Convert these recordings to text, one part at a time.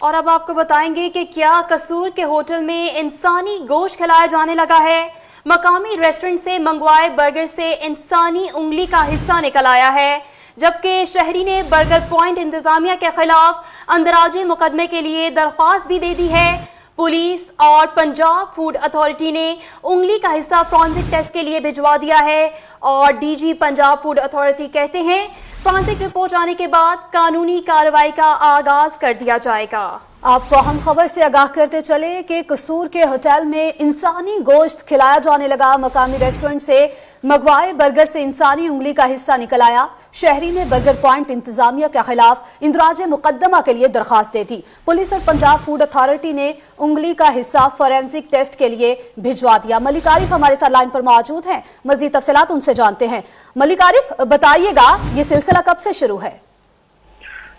اور اب آپ کو بتائیں گے کہ کیا قصور کے ہوٹل میں انسانی گوشت کھلایا جانے لگا ہے۔ مقامی ریسٹورنٹ سے منگوائے برگر سے انسانی انگلی کا حصہ نکل آیا ہے، جبکہ شہری نے برگر پوائنٹ انتظامیہ کے خلاف اندراج مقدمے کے لیے درخواست بھی دے دی ہے۔ پولیس اور پنجاب فوڈ اتھارٹی نے انگلی کا حصہ فورنسک ٹیسٹ کے لیے بھجوا دیا ہے، اور D G Punjab food authority کہتے ہیں فورنسک رپورٹ آنے کے بعد قانونی کارروائی کا آغاز کر دیا جائے گا۔ آپ کو اہم خبر سے آگاہ کرتے چلے کہ قصور کے ہوٹل میں انسانی گوشت کھلایا جانے لگا۔ مقامی ریسٹورنٹ سے منگوائے برگر سے انسانی انگلی کا حصہ نکل آیا۔ شہری نے برگر پوائنٹ انتظامیہ کے خلاف اندراج مقدمہ کے لیے درخواست دے دی۔ پولیس اور پنجاب فوڈ اتھارٹی نے انگلی کا حصہ فورینسک ٹیسٹ کے لیے بھجوا دیا۔ ملک عارف ہمارے ساتھ لائن پر موجود ہیں، مزید تفصیلات ان سے جانتے ہیں۔ ملک عارف، بتائیے گا یہ سلسلہ کب سے شروع ہے؟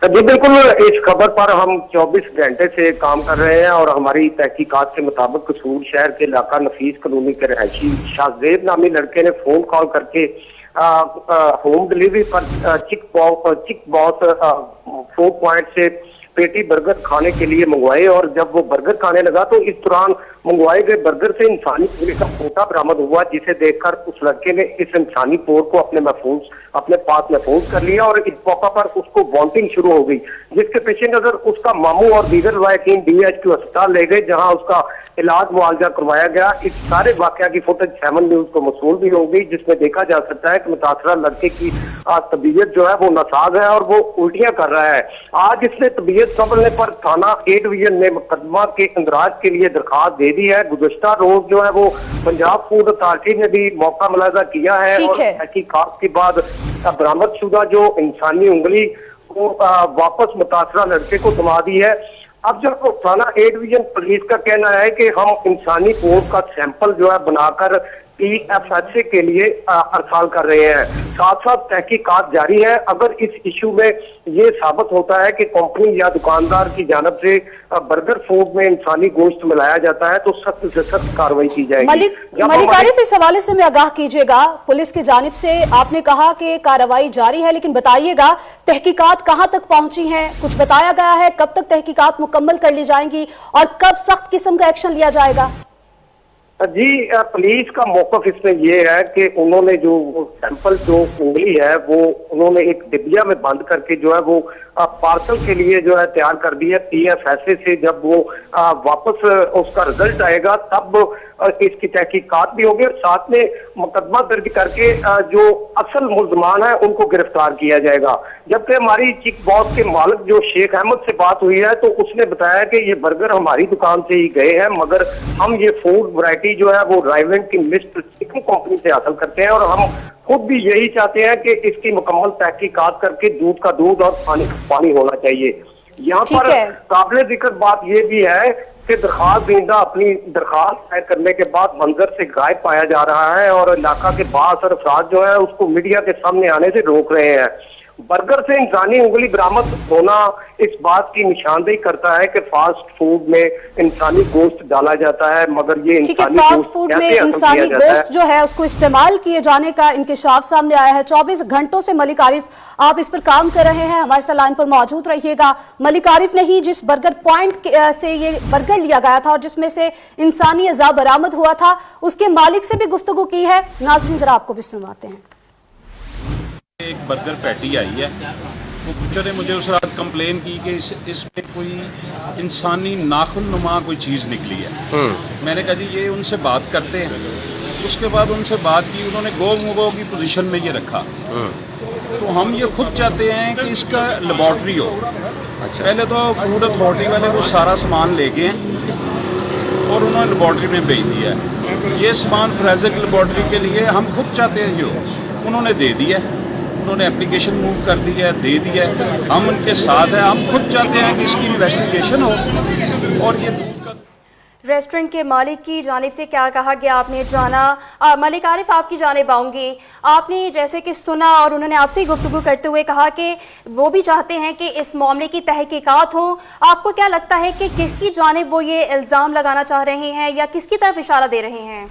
جی بالکل، اس خبر پر ہم 24 گھنٹے سے کام کر رہے ہیں، اور ہماری تحقیقات کے مطابق قصور شہر کے علاقہ نفیس کالونی کے رہائشی شاہزیب نامی لڑکے نے فون کال کر کے ہوم ڈلیوری پر چک باس فوڈ پوائنٹ سے پیٹی برگر کھانے کے لیے منگوائے، اور جب وہ برگر کھانے لگا تو اس دوران منگوائے گئے برگر سے انسانی پور کا پوٹا برآمد ہوا، جسے دیکھ کر اس لڑکے نے اس انسانی پور کو اپنے پاس محفوظ کر لیا، اور اس موقع پر اس کو وانٹنگ شروع ہو گئی، جس کے پیش نظر اس کا ماموں اور دیگر لواحقین DHQ ہسپتال لے گئے، جہاں اس کا علاج معالجہ کروایا گیا۔ اس سارے واقعہ کی فوٹیج 7 نیوز کو موصول بھی ہو گئی، جس میں دیکھا جا سکتا ہے کہ متاثرہ لڑکے کی طبیعت جو ہے وہ ناساز ہے اور وہ الٹیاں کر رہا ہے۔ آج اس نے طبیعت سنبھلنے پر تھانہ A ڈویژن میں مقدمہ کے اندراج کے لیے درخواست دے دی ہے۔ گزشتہ روز جو ہے وہ پنجاب فوڈ اتھارٹی نے بھی موقع ملاحظہ کیا ہے، اور تحقیقات کے بعد برآمد شدہ جو انسانی انگلی کو واپس متاثرہ لڑکے کو دما دی ہے۔ اب جب تھانہ A ڈویژن پولیس کا کہنا ہے کہ ہم انسانی پور کا سیمپل جو ہے بنا کر PFSA کے لیے ارسال کر رہے ہیں، ساتھ ساتھ تحقیقات جاری ہے۔ اگر اس ایشو میں یہ ثابت ہوتا ہے کہ کمپنی یا دکاندار کی جانب سے برگر فوڈ میں انسانی گوشت ملایا جاتا ہے تو سخت سے سخت کارروائی کی جائے گی۔ ملک عارف، اس حوالے سے میں آگاہ کیجیے گا، پولیس کی جانب سے آپ نے کہا کہ کارروائی جاری ہے، لیکن بتائیے گا تحقیقات کہاں تک پہنچی ہیں؟ کچھ بتایا گیا ہے کب تک تحقیقات مکمل کر لی جائیں گی اور کب سخت قسم کا ایکشن لیا جائے گا؟ جی، پولیس کا موقف اس میں یہ ہے کہ انہوں نے جو سیمپل جو انگلی ہے وہ انہوں نے ایک ڈبیا میں بند کر کے جو ہے وہ پارسل کے لیے جو ہے تیار کر دی ہے۔ PFSA سے جب وہ واپس اس کا رزلٹ آئے گا تب اس کی تحقیقات بھی ہوگی، اور ساتھ میں مقدمہ درج کر کے جو اصل ملزمان ہیں ان کو گرفتار کیا جائے گا۔ جبکہ ہماری چک باس کے مالک جو شیخ احمد سے بات ہوئی ہے تو اس نے بتایا کہ یہ برگر ہماری دکان سے ہی گئے ہیں، مگر ہم یہ فوڈ ورائٹی جو ہے وہ رائیونٹ کی مسٹ چکن کمپنی سے حاصل کرتے ہیں، اور ہم خود بھی یہی چاہتے ہیں کہ اس کی مکمل تحقیقات کر کے دودھ کا دودھ اور پانی کا پانی ہونا چاہیے۔ یہاں پر قابل ذکر بات یہ بھی ہے کہ درخواست دہندہ اپنی درخواست طے کرنے کے بعد منظر سے غائب پایا جا رہا ہے، اور علاقہ کے بااثر افراد جو ہے اس کو میڈیا کے سامنے آنے سے روک رہے ہیں۔ برگر سے انسانی انگلی برآمد ہونا اس بات کی نشاندہی کرتا ہے کہ فاسٹ فوڈ میں انسانی گوشت ڈالا جاتا ہے، مگر یہ انسانی فاسٹ فوڈ میں انسانی گوشت جو ہے اس کو استعمال کیے جانے کا انکشاف سامنے آیا ہے۔ 24 گھنٹوں سے ملک عارف آپ اس پر کام کر رہے ہیں، ہمارے ساتھ لائن پر موجود رہیے گا۔ ملک عارف نے ہی جس برگر پوائنٹ سے یہ برگر لیا گیا تھا اور جس میں سے انسانی اعضاء برآمد ہوا تھا، اس کے مالک سے بھی گفتگو کی ہے، ناظرین ذرا آپ کو بھی سنواتے ہیں۔ ایک برگر پیٹی آئی ہے، وہ بچر نے مجھے اس رات کمپلین کی کہ اس میں کوئی انسانی ناخن نما کوئی چیز نکلی ہے۔ میں نے کہا جی یہ ان سے بات کرتے ہیں۔ اس کے بعد ان سے بات کی، انہوں نے گو مگو کی پوزیشن میں یہ رکھا، تو ہم یہ خود چاہتے ہیں کہ اس کا لیبارٹری ہو۔ پہلے تو فوڈ اتھارٹی والے وہ سارا سامان لے گئے اور انہوں نے لیبارٹری میں بھیج دیا ہے۔ یہ سامان فورینسک لیبارٹری کے لیے ہم خود چاہتے ہیں، جو انہوں نے دے دیا ہے، انہوں نے اپلیکیشن موو کر دی ہے، دے دیا ہے، ہم ان کے ساتھ ہیں۔ ہم خود چاہتے ہیں کہ اس کی انویسٹیگیشن ہو، اور یہ ریسٹورنٹ کے مالک کی جانب سے کیا کہا گیا آپ نے جانا۔ ملک عارف، آپ کی جانب آؤں گی۔ آپ نے جیسے کہ سنا اور انہوں نے آپ سے گفتگو کرتے ہوئے کہا کہ وہ بھی چاہتے ہیں کہ اس معاملے کی تحقیقات ہوں۔ آپ کو کیا لگتا ہے کہ کس کی جانب وہ یہ الزام لگانا چاہ رہے ہیں یا کس کی طرف اشارہ دے رہے ہیں؟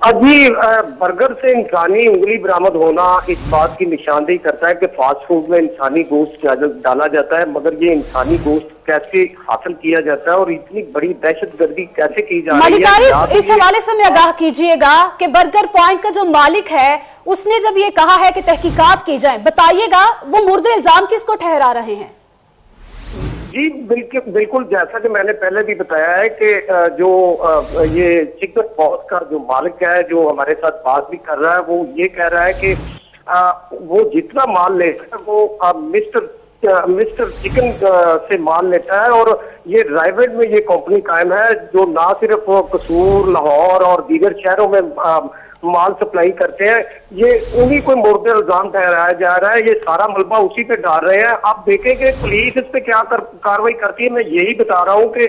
जी बर्गर से इंसानी उंगली बरामद होना इस बात की निशानदेही करता है कि फास्ट फूड में इंसानी गोश्त डाला जाता है, मगर ये इंसानी गोश्त कैसे हासिल किया जाता है और इतनी बड़ी दहशतगर्दी कैसे की जा रही है। मलिक आरिफ, इस हवाले से मैं आगाह कीजिएगा कि बर्गर पॉइंट का जो मालिक है उसने जब ये कहा है कि तहकीकात की जाए, बताइएगा वो मुर्दे इल्जाम किसको ठहरा रहे हैं? जी बिल्कुल जैसा कि मैंने पहले भी बताया है कि जो ये चिकन पॉज का जो मालिक है, जो हमारे साथ बात भी कर रहा है, वो ये कह रहा है कि वो जितना माल लेता है वो मिस्टर चिकन से माल लेता है और ये रायगढ़ में ये कंपनी कायम है जो ना सिर्फ कसूर, लाहौर और दीगर शहरों में माल सप्लाई करते हैं। ये उन्हीं को मुर्दे इल्जाम ठहराया जा रहा है, ये सारा मलबा उसी पे डाल रहे हैं। आप देखेंगे पुलिस इस पे क्या कार्रवाई करती है। मैं यही बता रहा हूँ कि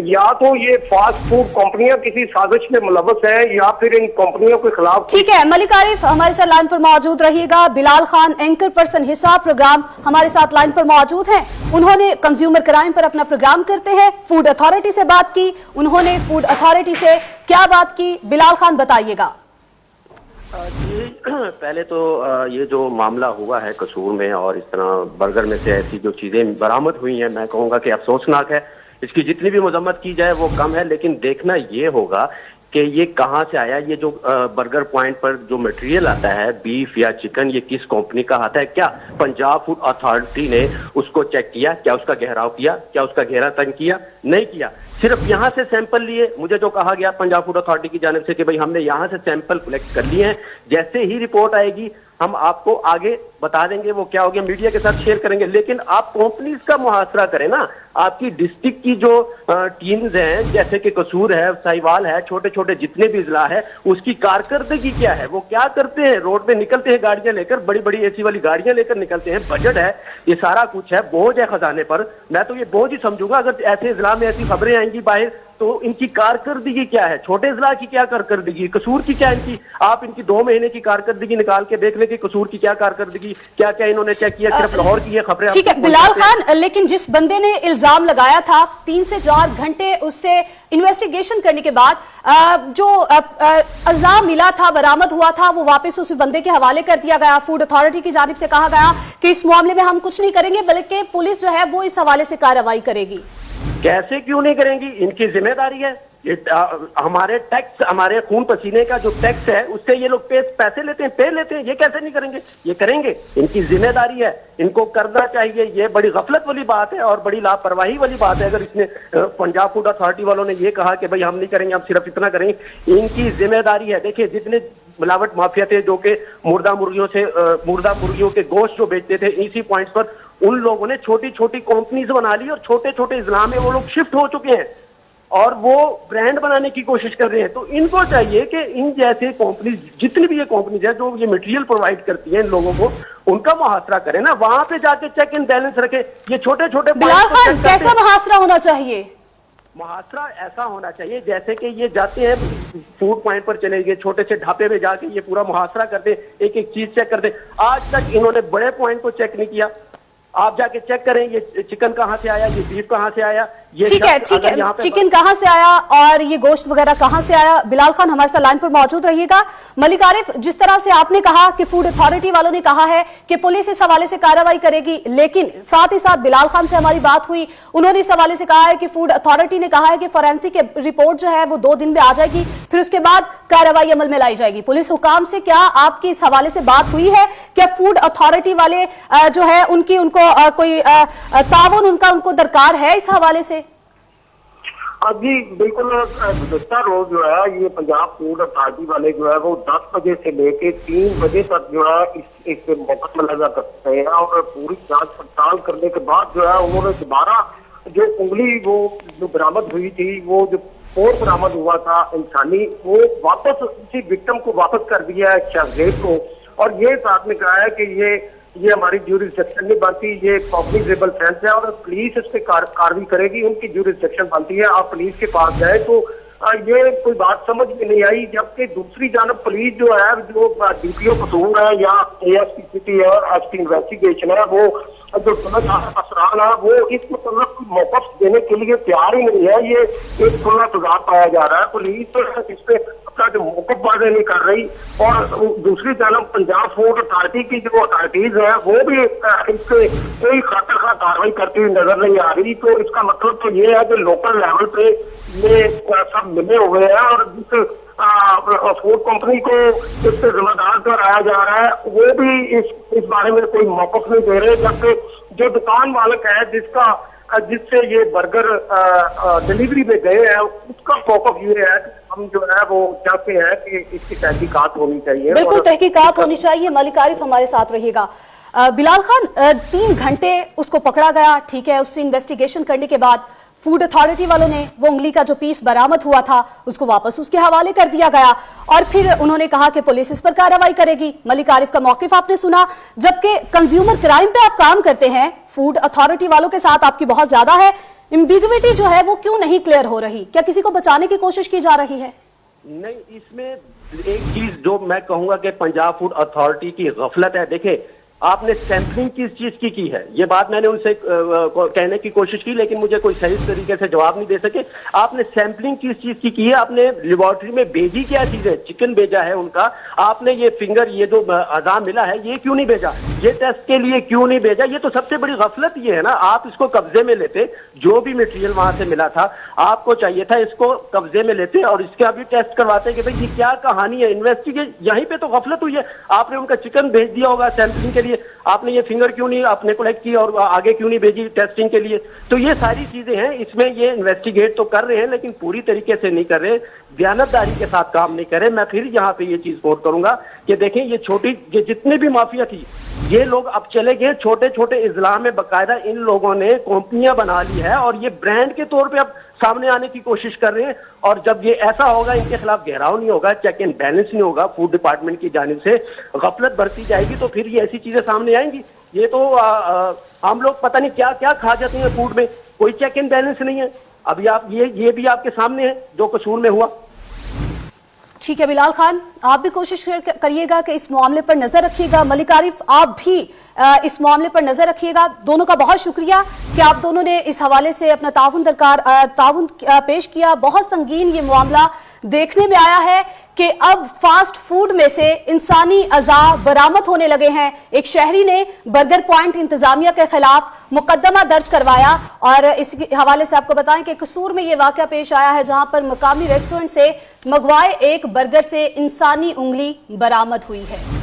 या तो ये फास्ट फूड कंपनियां किसी साजिश में मुलव्वस है या फिर इन कंपनियों के खिलाफ। ठीक है मलिक आरिफ, हमारे साथ लाइन पर मौजूद रहिएगा। बिलाल खान, एंकर पर्सन हिसाब प्रोग्राम, हमारे साथ लाइन पर मौजूद हैं। उन्होंने कंज्यूमर क्राइम पर अपना प्रोग्राम करते हैं, फूड अथॉरिटी से बात की। उन्होंने फूड अथॉरिटी से क्या बात की, बिलाल खान बताइएगा। पहले तो ये जो मामला हुआ है कसूर में और इस तरह बर्गर में से ऐसी जो चीजें बरामद हुई हैं, मैं कहूँगा कि अफसोसनाक है। इसकी जितनी भी मजम्मत की जाए वो कम है, लेकिन देखना ये होगा कि ये कहाँ से आया। ये जो बर्गर पॉइंट पर जो मटेरियल आता है, बीफ या चिकन, ये किस कंपनी का आता है? क्या पंजाब फूड अथॉरिटी ने उसको चेक किया? क्या उसका घेराव किया? क्या उसका घेरा तंग किया? नहीं किया। सिर्फ यहाँ से सैंपल लिए। मुझे जो कहा गया पंजाब फूड अथॉरिटी की जानिब से कि भाई हमने यहाँ से सैंपल कलेक्ट कर लिए हैं, जैसे ही रिपोर्ट आएगी हम आपको आगे बता देंगे, वो क्या हो गया मीडिया के साथ शेयर करेंगे। लेकिन आप कंपनीज का मुहासरा करें ना, आपकी डिस्ट्रिक्ट की जो टीम्स हैं, जैसे कि कसूर है, साहिवाल है, छोटे छोटे जितने भी जिला है, उसकी कारकर्दगी क्या है, वो क्या करते हैं। रोड पे निकलते हैं गाड़ियां लेकर, बड़ी बड़ी एसी वाली गाड़ियां लेकर निकलते हैं, बजट है, ये सारा कुछ है, बोझ है खजाने पर। मैं तो ये बोझ ही समझूंगा अगर ऐसे जिला में ऐसी खबरें आएंगी बाहर, तो इनकी कारकर्दगी क्या है, छोटे जिला की क्या कारकर्दगी, कसूर की क्या इनकी, आप इनकी 2 महीने की कारकर्दगी निकाल के देख लें कि कसूर की क्या कारकर्दगी, क्या क्या इन्होंने चेक किया। सिर्फ लाहौर की ये खबरें। ठीक है बिलाल खान, लेकिन जिस बंदे ने इल्जाम लगाया था 3 से 4 घंटे उससे इन्वेस्टिगेशन करने के बाद जो इल्जाम मिला था, बरामद हुआ था, वो वापस उस बंदे के हवाले कर दिया गया। फूड अथॉरिटी की जानिब से कहा गया कि इस मामले में हम कुछ नहीं करेंगे, बल्कि पुलिस जो है वो इस हवाले से कार्रवाई करेगी। कैसे क्यों नहीं करेंगी? इनकी जिम्मेदारी है। ये हमारे टैक्स, हमारे खून पसीने का जो टैक्स है उससे ये लोग पैसे लेते हैं, पे लेते हैं। ये कैसे नहीं करेंगे? ये करेंगे, इनकी जिम्मेदारी है, इनको करना चाहिए। ये बड़ी गफलत वाली बात है और बड़ी लापरवाही वाली बात है अगर इसने पंजाब फूड अथॉरिटी वालों ने ये कहा कि भाई हम नहीं करेंगे, हम सिर्फ इतना करेंगे। इनकी जिम्मेदारी है। देखिए जितने मिलावट माफिया थे जो कि मुर्दा मुर्गियों के गोश्त जो बेचते थे, इसी पॉइंट्स पर उन लोगों ने छोटी छोटी कंपनीज बना ली और छोटे छोटे जिला में वो लोग शिफ्ट हो चुके हैं और वो ब्रांड बनाने की कोशिश कर रहे हैं। तो इनको चाहिए कि इन जैसे कंपनीज, जितनी भी ये कंपनीज है जो ये मटेरियल प्रोवाइड करती हैं इन लोगों को, उनका मुहासरा करें ना, वहां पे जाके चेक एंड बैलेंस रखे। ये छोटे छोटे बिलाल खान, कैसा मुहासरा होना चाहिए? मुहासरा ऐसा होना चाहिए जैसे कि ये जाते हैं फूड पॉइंट पर चले गए, छोटे से ढाबे में जाके ये पूरा मुहासरा करते, एक एक चीज चेक करते। आज तक इन्होंने बड़े पॉइंट को चेक नहीं किया। आप जाके चेक करें ये चिकन कहां से आया, ये बीफ कहां से आया, ये ठीक है चिकन कहां से आया और ये गोश्त वगैरह कहां से आया। बिलाल खान हमारे साथ लाइन पर मौजूद रहिएगा। मलिक आरिफ, जिस तरह से आपने कहा कि फूड अथॉरिटी वालों ने कहा है कि पुलिस इस हवाले से कार्रवाई करेगी, लेकिन साथ ही साथ बिलाल खान से हमारी बात हुई, उन्होंने इस हवाले से कहा है कि फूड अथॉरिटी ने कहा है कि फोरेंसिक रिपोर्ट जो है वो 2 दिन में आ जाएगी, फिर उसके बाद कार्रवाई अमल में लाई जाएगी। पुलिस हुकाम से क्या आपकी इस हवाले से बात हुई है? क्या फूड अथॉरिटी वाले जो है उनको कोई ताउन उनको दरकार है इस हवाले से? जी बिल्कुल। गुज़श्ता रोज जो है ये पंजाब फूड अथॉरिटी वाले जो है वो 10 बजे से लेके 3 बजे तक जो है इस मौका मुलाजा करते हैं और पूरी जांच पड़ताल करने के बाद जो है उन्होंने दोबारा जो उंगली वो जो बरामद हुई थी, वो जो फोन बरामद हुआ था इंसानी, वो वापस उसी विक्टिम को वापस कर दिया है शाहजेब को। और ये साथ में कहा है कि ये हमारी ज्यूरिसडिक्शन नहीं बनती, ये कॉग्निजेबल ऑफेंस है और पुलिस इस पे कार्रवाई करेगी, उनकी ज्यूरिसडिक्शन बनती है। आप पुलिस के पास जाए तो ये कोई बात समझ में नहीं आई। जबकि दूसरी जानब पुलिस जो है, जो डीपीओ कसूर है या एएसपी सिटी है, एसपी इन्वेस्टिगेशन है, वो जो असरान है वो इस मतलब मौकफ देने के लिए तैयार ही नहीं है। ये एक खुला सुझाव पाया जा रहा है। पुलिस इस पे उसका जो मौकफ वादे नहीं कर रही, और दूसरी जानब पंजाब फूड अथॉरिटी की जो अथॉरिटीज है वो भी इससे कोई खातिर कार्रवाई करती हुई नजर नहीं आ रही। तो इसका मतलब तो ये है कि लोकल लेवल पे ये सब मिले हुए हैं, और जिस फूड कंपनी को इससे जिम्मेदार ठहराया जा रहा है वो भी इस बारे में कोई मौकफ नहीं दे रहे, जबकि जो दुकान मालिक है जिससे ये बर्गर डिलीवरी में गए हैं उसका मौकफ ये है कि हम जो है वो चाहते हैं कि इसकी तहकीकात होनी चाहिए। बिल्कुल तहकीकात होनी चाहिए। मलिक आरिफ हमारे साथ रहिएगा। बिलाल खान, 3 घंटे उसको पकड़ा गया, ठीक है, उससे इन्वेस्टिगेशन करने के बाद फूड अथॉरिटी वालों ने वो उंगली का जो पीस बरामद हुआ था उसको वापस उसके हवाले कर दिया गया, और फिर उन्होंने कहा कि पुलिस इस पर कार्रवाई करेगी। मलिक आरिफ का मौकिफ आपने सुना, जबकि कंज्यूमर क्राइम पे आप काम करते हैं, फूड अथॉरिटी वालों के साथ आपकी बहुत ज्यादा है, एम्बिग्विटी जो है वो क्यों नहीं क्लियर हो रही? क्या किसी को बचाने की कोशिश की जा रही है? नहीं, इसमें एक चीज जो मैं कहूंगा कि पंजाब फूड अथॉरिटी की गफलत है। देखे, आपने सैंपलिंग किस चीज की है, ये बात मैंने उनसे कहने की कोशिश की, लेकिन मुझे कोई सही तरीके से जवाब नहीं दे सके। आपने सैंपलिंग किस चीज की है? आपने लेबोरेटरी में भेजी क्या चीज है? चिकन भेजा है उनका, आपने ये फिंगर, ये जो अज़ा मिला है, ये क्यों नहीं भेजा? ये टेस्ट के लिए क्यों नहीं भेजा? ये तो सबसे बड़ी गफलत ये है ना। आप इसको कब्जे में लेते, जो भी मटेरियल वहां से मिला था आपको चाहिए था इसको कब्जे में लेते और इसका भी टेस्ट करवाते कि भाई ये क्या कहानी है। इन्वेस्टिगेट, यहीं पे तो गफलत हुई है। आपने उनका चिकन भेज दिया होगा सैंपलिंग के लिए, आपने ये फिंगर क्यों नहीं आपने कलेक्ट की और आगे क्यों नहीं भेजी टेस्टिंग के लिए? तो ये सारी चीजें हैं, इसमें ये इन्वेस्टिगेट तो कर रहे हैं लेकिन पूरी तरीके से नहीं कर रहे, दयानतदारी के साथ काम नहीं कर रहे। मैं फिर यहाँ पे ये चीज कोट करूंगा कि देखें, ये जितने भी माफिया थी, ये लोग अब चले गए छोटे छोटे इजला में, बाकायदा इन लोगों ने कंपनियां बना ली है और ये ब्रांड के तौर पे अब सामने आने की कोशिश कर रहे हैं। और जब ये ऐसा होगा, इनके खिलाफ घेराव नहीं होगा, चेक एंड बैलेंस नहीं होगा, फूड डिपार्टमेंट की जानिब से गफलत बरती जाएगी, तो फिर ये ऐसी चीजें सामने आएंगी। ये तो हम लोग पता नहीं क्या क्या खा जाते हैं फूड में, कोई चेक एंड बैलेंस नहीं है। अभी आप ये भी आपके सामने है जो कसूर में हुआ। ठीक है बिलाल खान, आप भी कोशिश करिएगा कि इस मामले पर नजर रखिएगा। मलिक आरिफ, आप भी इस मामले पर नजर रखिएगा। दोनों का बहुत शुक्रिया कि आप दोनों ने इस हवाले से अपना ताउन पेश किया। बहुत संगीन ये मामला देखने में आया है कि अब फास्ट फूड में से इंसानी अज़ा बरामद होने लगे हैं। एक शहरी ने बर्गर पॉइंट इंतजामिया के खिलाफ मुकदमा दर्ज करवाया, और इस हवाले से आपको बताएं कि कसूर में यह वाकया पेश आया है जहां पर मकामी रेस्टोरेंट से मंगवाए एक बर्गर से इंसानी उंगली बरामद हुई है।